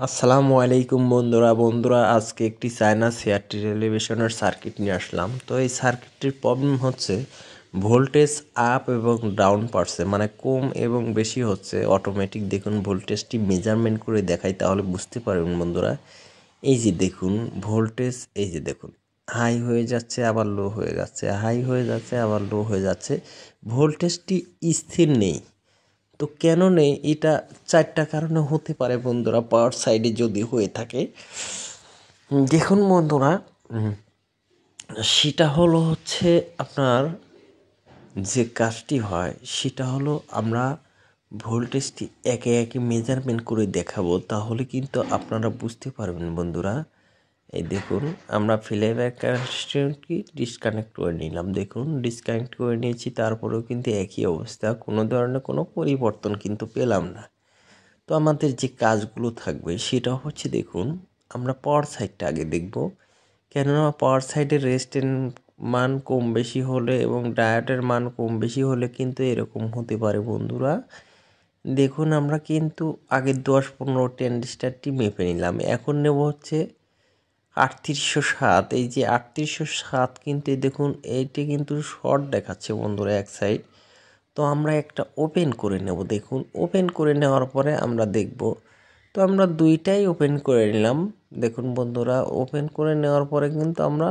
আসসালামু আলাইকুম বন্ধুরা আজকে একটি চায়না সিআরটি টেলিভিশনের সার্কিট নিয়ে আসলাম। তো এই সার্কিটটির প্রবলেম হচ্ছে ভোল্টেজ আপ এবং ডাউন পারছে, মানে কম এবং বেশি হচ্ছে অটোমেটিক। দেখুন ভোল্টেজটি মেজারমেন্ট করে দেখাই তাহলে বুঝতে পারবেন বন্ধুরা। এই যে দেখুন ভোল্টেজ, এই যে দেখুন হাই হয়ে যাচ্ছে আবার লো হয়ে যাচ্ছে, হাই হয়ে যাচ্ছে আবার লো হয়ে যাচ্ছে, ভোল্টেজটি স্থির নেই। তো কেন নেই এটা চারটা কারণে হতে পারে বন্ধুরা, পাওয়ার সাইডে যদি হয়ে থাকে। দেখুন বন্ধুরা, সেটা হচ্ছে আপনার যে কাজটি হয় সেটা হলো আমরা ভোল্টেজটি একে একে মেজারমেন্ট করে দেখাবো, তাহলে কিন্তু আপনারা বুঝতে পারবেন বন্ধুরা। এই দেখুন আমরা প্লেব্যাক কানেকশনটি ডিসকানেক্ট করে নিলাম, দেখুন ডিসকানেক্ট করে নিয়েছি, তারপরেও কিন্তু একই অবস্থা, কোনো ধরনের কোনো পরিবর্তন কিন্তু পেলাম না। তো আমাদের যে কাজগুলো থাকবে সেটা হচ্ছে, দেখুন আমরা পাওয়ার সাইডটা আগে দেখব, কেননা পাওয়ার সাইডের রেজিস্ট্যান্স মান কম বেশি হলে এবং ডায়োডের মান কম বেশি হলে কিন্তু এরকম হতে পারে বন্ধুরা। দেখুন আমরা কিন্তু আগে 10-15 ট্রানজিস্টরটি মেপে নিলাম, এখন নেব হচ্ছে 3807। এই যে 3807 কিন্তু দেখুন এইটি কিন্তু শর্ট দেখাচ্ছে বন্ধুরা এক সাইড। তো আমরা একটা ওপেন করে নেব, দেখুন ওপেন করে নেওয়ার পরে আমরা দেখব। তো আমরা দুইটাই ওপেন করে নিলাম, দেখুন বন্ধুরা ওপেন করে নেওয়ার পরে কিন্তু আমরা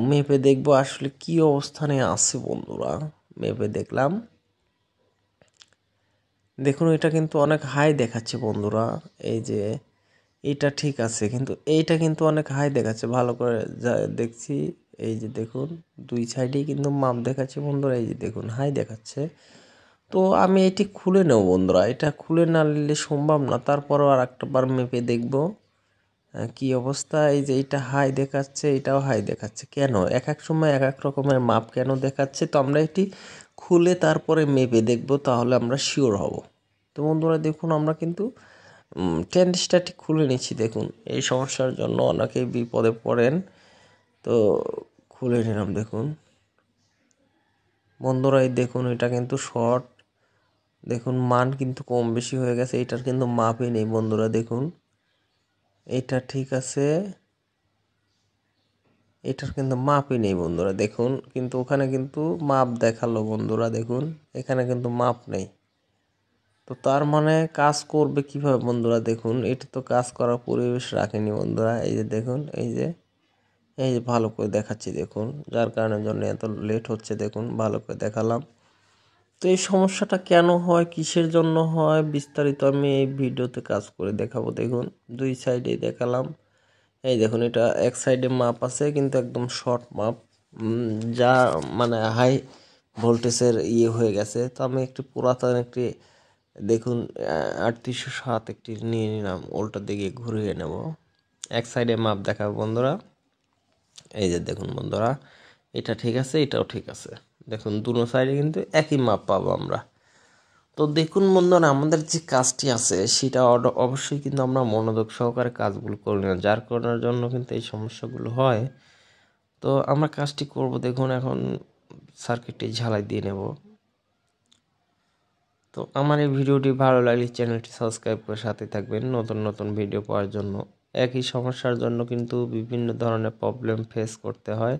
মেপে দেখব আসলে কি অবস্থানে আছে বন্ধুরা। মেপে দেখলাম, দেখুন এটা কিন্তু অনেক হাই দেখাচ্ছে বন্ধুরা। এই যে এটা ঠিক আছে, কিন্তু এইটা কিন্তু অনেক হাই দেখাচ্ছে, ভালো করে যা দেখছি। এই যে দেখুন দুই সাইডেই কিন্তু মাপ দেখাচ্ছে বন্ধুরা, এই যে দেখুন হাই দেখাচ্ছে। তো আমি এটি খুলে নেব বন্ধুরা, এটা খুলে না নিলে সম্ভব না, তারপরও আর একটা বার মেপে দেখব কি অবস্থা। এই যে এটা হাই দেখাচ্ছে, এটাও হাই দেখাচ্ছে, কেন এক এক সময় এক এক রকমের মাপ কেন দেখাচ্ছে। তো আমরা এটি খুলে তারপরে মেপে দেখব, তাহলে আমরা শিওর হব। তো বন্ধুরা দেখুন আমরা কিন্তু ট্রানজিস্টরটি খুলে নিচ্ছি, দেখুন এই সমস্যার জন্য অনেকেই বিপদে পড়েন। তো খুলে নিলাম, দেখুন বন্ধুরা এই দেখুন এটা কিন্তু শর্ট, দেখুন মান কিন্তু কম বেশি হয়ে গেছে, এটার কিন্তু মাপই নেই বন্ধুরা। দেখুন এটা ঠিক আছে, এটার কিন্তু মাপই নেই বন্ধুরা। দেখুন কিন্তু ওখানে কিন্তু মাপ দেখালো বন্ধুরা, দেখুন এখানে কিন্তু মাপ নেই। তো তার মানে কাজ করবে কিভাবে বন্ধুরা, দেখুন এটা তো কাজ করার পরিবেশ রাখেনি বন্ধুরা। এই যে দেখুন এই যে ভালো করে দেখাচ্ছি, দেখুন যার কারণের জন্য এত লেট হচ্ছে, দেখুন ভালো করে দেখালাম। তো এই সমস্যাটা কেন হয়, কিসের জন্য হয়, বিস্তারিত আমি এই ভিডিওতে কাজ করে দেখাবো। দেখুন দুই সাইডে দেখালাম, এই দেখুন এটা এক সাইডে মাপ আছে কিন্তু একদম শর্ট মাপ, যা মানে হাই ভোল্টেজের হয়ে গেছে। তো আমি একটি পুরাতন একটি, দেখুন 3807 একটি নিয়ে নিলাম, উল্টো দিকে ঘুরিয়ে নেব, এক সাইডে মাপ দেখাবো বন্ধুরা। এই যে দেখুন বন্ধুরা এটা ঠিক আছে, এটাও ঠিক আছে, দেখুন দুটো সাইডে কিন্তু একই মাপ পাবো আমরা। তো দেখুন বন্ধুরা আমাদের যে কাজটি আছে সেটা অবশ্যই কিন্তু আমরা মনোযোগ সহকারে কাজগুলো করে নিই, যার কারণের জন্য কিন্তু এই সমস্যাগুলো হয়। তো আমরা কাজটি করব, দেখুন এখন সার্কিটটি ঝালাই দিয়ে নেব। তো আমার এই ভিডিওটি ভালো লাগলে চ্যানেলটি সাবস্ক্রাইব করে সাথে থাকবেন নতুন নতুন ভিডিও পাওয়ার জন্য। একই সমস্যার জন্য কিন্তু বিভিন্ন ধরনের প্রবলেম ফেস করতে হয়,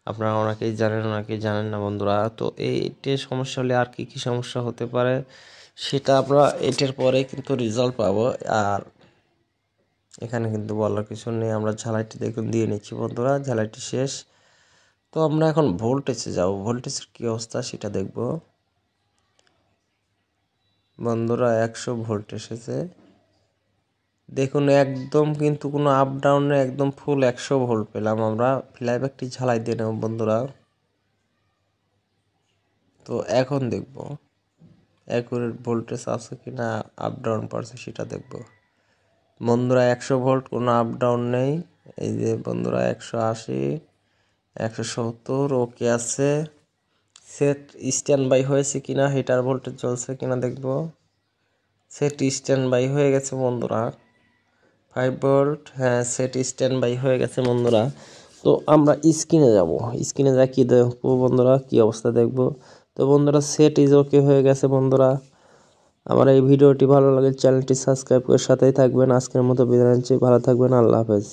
আপনারা অনেকেই জানেন অনেকেই জানেন না বন্ধুরা। তো এইটার সমস্যা হলে আর কি কি সমস্যা হতে পারে সেটা আমরা এটার পরে কিন্তু রেজাল্ট পাবো। আর এখানে কিন্তু বলার কিছু নেই, আমরা ঝালাইটি দেখুন দিয়ে নিচ্ছি বন্ধুরা, ঝালাইটি শেষ। তো আমরা এখন ভোল্টেজে যাব, ভোল্টেজের কী অবস্থা সেটা দেখব বন্ধুরা। 100 ভোল্ট এসেছে, দেখুন একদম কিন্তু কোনো আপ ডাউনে একদম ফুল 100 ভোল্ট পেলাম আমরা। ফ্লাইব্যাকটি ঝালাই দিয়ে নেব বন্ধুরা। তো এখন দেখব অ্যাকুরেট ভোল্টেজ আছে কি না, আপ ডাউন পারছে সেটা দেখব বন্ধুরা। 100 ভোল্ট, কোনো আপ ডাউন নেই। এই যে বন্ধুরা 180, 170 ওকে আছে। সেট স্ট্যান্ড বাই হয়েছে কিনা, হিটার ভোল্টেজ চলছে কিনা দেখব। সেট স্ট্যান্ড বাই হয়ে গেছে বন্ধুরা, 5 ভোল্ট, হ্যাঁ সেট স্ট্যান্ড বাই হয়ে গেছে বন্ধুরা। তো আমরা স্ক্রিনে যাব, স্ক্রিনে যা কি দেখবো বন্ধুরা, কি অবস্থা দেখব। তো বন্ধুরা সেট ইজ ওকে হয়ে গেছে বন্ধুরা, আমার এই ভিডিওটি ভালো লাগে চ্যানেলটি সাবস্ক্রাইব করে সাথেই থাকবেন। আজকের মতো বিদায় নিচ্ছি, ভালো থাকবেন, আল্লাহ হাফেজ।